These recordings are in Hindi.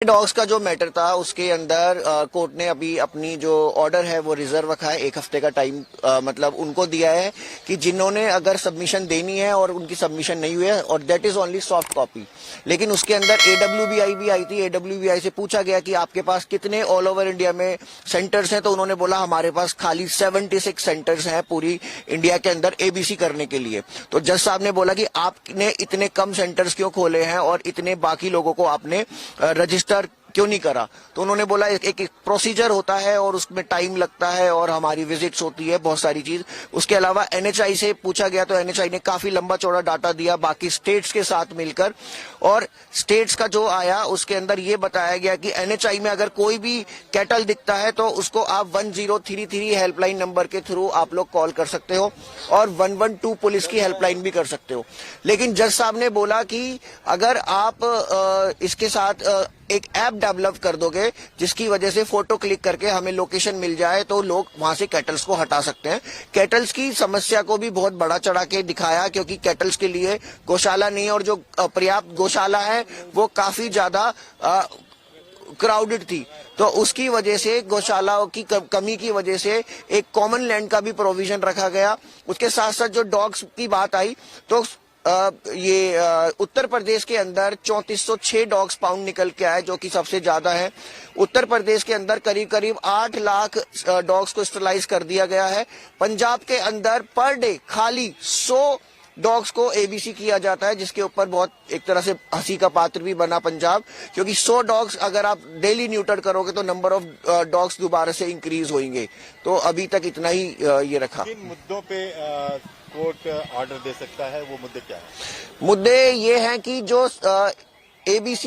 डॉग्स का जो मैटर था उसके अंदर कोर्ट ने अभी अपनी जो ऑर्डर है वो रिजर्व रखा है, 1 हफ्ते का टाइम मतलब उनको दिया है कि जिन्होंने अगर सबमिशन देनी है और उनकी सबमिशन नहीं हुई है, और that is only soft copy. लेकिन उसके अंदर AWBI भी आई थी। AWBI से पूछा गया कि आपके पास कितने ऑल ओवर इंडिया में सेंटर्स हैं, तो उन्होंने बोला हमारे पास खाली 76 सेंटर्स हैं पूरी इंडिया के अंदर ABC करने के लिए। तो जज साहब ने बोला कि आपने इतने कम सेंटर्स क्यों खोले हैं और इतने बाकी लोगों को आपने रजिस्टर क्यों नहीं करा। तो उन्होंने बोला एक प्रोसीजर होता है और उसमें टाइम लगता है और हमारी विजिट्स होती है, बहुत सारी चीज। उसके अलावा NHI से पूछा गया तो NHI ने काफी लंबा चौड़ा डाटा दिया बाकी स्टेट्स के साथ मिलकर, और स्टेट्स का जो आया उसके अंदर ये बताया गया कि NHI में अगर कोई भी कैटल दिखता है तो उसको आप 1033 हेल्पलाइन नंबर के थ्रू आप लोग कॉल कर सकते हो और 112 पुलिस की हेल्पलाइन भी कर सकते हो। लेकिन जज साहब ने बोला कि अगर आप इसके साथ एक ऐप डेवलप कर दोगे जिसकी वजह से फोटो क्लिक करके हमें लोकेशन मिल जाए तो लोग वहां से कैटल्स को हटा सकते हैं। कैटल्स की समस्या को भी बहुत बड़ा चढ़ा के दिखाया क्योंकि कैटल्स के लिए गौशाला नहीं है और जो पर्याप्त गौशाला है वो काफी ज्यादा क्राउडेड थी, तो उसकी वजह से गौशालाओं की कमी की वजह से एक कॉमन लैंड का भी प्रोविजन रखा गया। उसके साथ साथ जो डॉग्स की बात आई तो उत्तर प्रदेश के अंदर 3406 डॉग्स पाउंड निकल के आए जो कि सबसे ज्यादा है। उत्तर प्रदेश के अंदर करीब करीब 8 लाख डॉग्स को स्टरलाइज कर दिया गया है। पंजाब के अंदर पर डे खाली 100 डॉग्स को ABC किया जाता है, जिसके ऊपर बहुत एक तरह से हंसी का पात्र भी बना पंजाब, क्योंकि 100 डॉग्स अगर आप डेली न्यूटर करोगे तो नंबर ऑफ डॉग्स दोबारा से इंक्रीज होंगे। तो अभी तक इतना ही ये रखा। किन मुद्दों पे कोर्ट ऑर्डर दे सकता है, वो मुद्दे क्या है? मुद्दे ये हैं कि जो ABC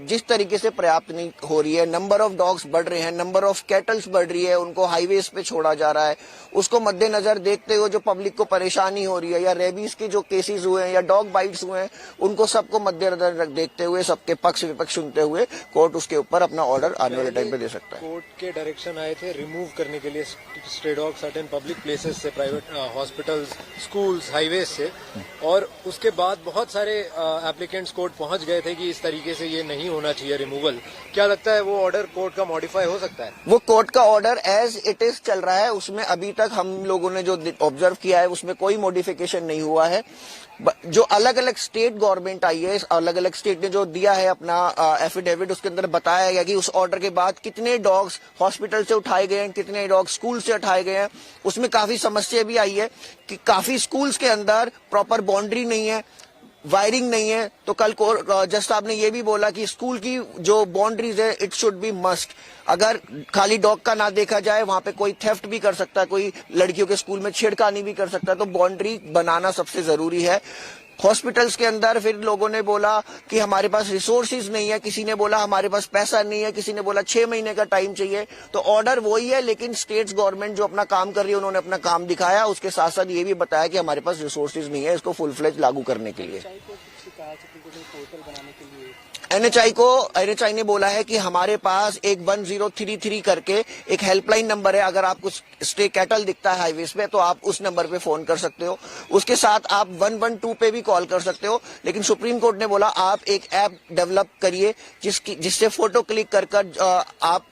जिस तरीके से पर्याप्त नहीं हो रही है, नंबर ऑफ डॉग्स बढ़ रहे हैं, नंबर ऑफ कैटल्स बढ़ रही है, उनको हाईवेज पे छोड़ा जा रहा है, उसको मद्देनजर देखते हुए जो पब्लिक को परेशानी हो रही है या रेबीज के जो केसेस हुए हैं या डॉग बाइट्स हुए हैं, उनको सबको मद्देनजर देखते हुए सबके पक्ष विपक्ष सुनते हुए कोर्ट उसके ऊपर अपना ऑर्डर आने वाले टाइम पे दे सकता है। कोर्ट के डायरेक्शन आए थे रिमूव करने के लिए stray dog certain public places से, प्राइवेट हॉस्पिटल्स, स्कूल्स, हाईवेज से, और उसके बाद बहुत सारे एप्लीकेंट्स कोर्ट पहुंच गए थे कि इस तरीके से ये नहीं होना चाहिए रिमूवल। क्या लगता है वो ऑर्डर कोर्ट का मॉडिफाई हो सकता है? वो कोर्ट का ऑर्डर एज इट इज चल रहा है, उसमें अभी तक हम लोगों ने जो ऑब्जर्व किया है उसमें कोई मॉडिफिकेशन नहीं हुआ है। जो अलग अलग स्टेट गवर्नमेंट आई है, अलग अलग स्टेट ने जो दिया है अपना एफिडेविट, उसके अंदर बताया गया कि उस ऑर्डर के बाद कितने डॉग्स हॉस्पिटल से उठाए गए हैं, कितने डॉग स्कूल से उठाए गए हैं। उसमें काफी समस्या भी आई है कि काफी स्कूल्स के अंदर प्रॉपर बाउंड्री नहीं है, वायरिंग नहीं है। तो कल को जज साहब ने यह भी बोला कि स्कूल की जो बाउंड्रीज है इट शुड बी मस्ट। अगर खाली डॉग का ना देखा जाए, वहां पे कोई थेफ्ट भी कर सकता है, कोई लड़कियों के स्कूल में छेड़खानी भी कर सकता है, तो बाउंड्री बनाना सबसे जरूरी है। हॉस्पिटल्स के अंदर फिर लोगों ने बोला कि हमारे पास रिसोर्सेज नहीं है, किसी ने बोला हमारे पास पैसा नहीं है, किसी ने बोला 6 महीने का टाइम चाहिए। तो ऑर्डर वही है, लेकिन स्टेट्स गवर्नमेंट जो अपना काम कर रही है उन्होंने अपना काम दिखाया। उसके साथ साथ ये भी बताया कि हमारे पास रिसोर्सेज नहीं है इसको फुल फ्लेज लागू करने के लिए। NHI ने बोला है कि हमारे पास एक 1033 करके एक हेल्पलाइन नंबर है, अगर आपको स्टे कैटल दिखता है हाईवेज पे तो आप उस नंबर पे फोन कर सकते हो। उसके साथ आप 112 पे भी कॉल कर सकते हो। लेकिन सुप्रीम कोर्ट ने बोला आप एक ऐप डेवलप करिए जिससे फोटो क्लिक कर आप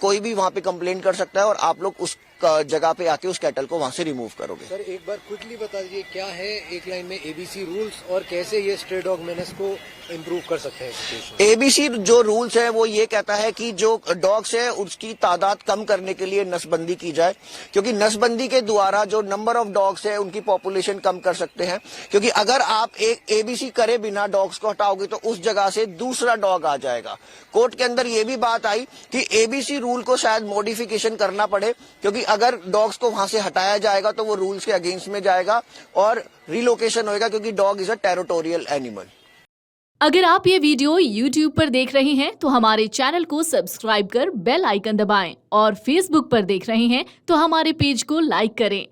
कोई भी वहां पे कंप्लेंट कर सकता है और आप लोग उस जगह पे आके उस कैटल को वहां से रिमूव करोगे। सर एक बार क्विकली बता दीजिए क्या है एक लाइन में ABC रूल्स और कैसे ये स्ट्रे डॉग मेनेस को इम्प्रूव कर सकते हैं? ABC जो रूल्स है वो ये कहता है कि जो डॉग्स है उसकी तादाद कम करने के लिए नसबंदी की जाए, क्योंकि नसबंदी के द्वारा जो नंबर ऑफ डॉग्स है उनकी पॉपुलेशन कम कर सकते हैं। क्योंकि अगर आप एक ABC करे बिना डॉग्स को हटाओगे तो उस जगह से दूसरा डॉग आ जाएगा। कोर्ट के अंदर ये भी बात आई कि ABC रूल को शायद मॉडिफिकेशन करना पड़े, क्योंकि अगर डॉग्स को वहां से हटाया जाएगा तो वो रूल्स के अगेंस्ट में जाएगा और रिलोकेशन होएगा, क्योंकि dog is a territorial animal. अगर आप ये वीडियो YouTube पर देख रहे हैं तो हमारे चैनल को सब्सक्राइब कर बेल आइकन दबाएं, और Facebook पर देख रहे हैं तो हमारे पेज को लाइक करें।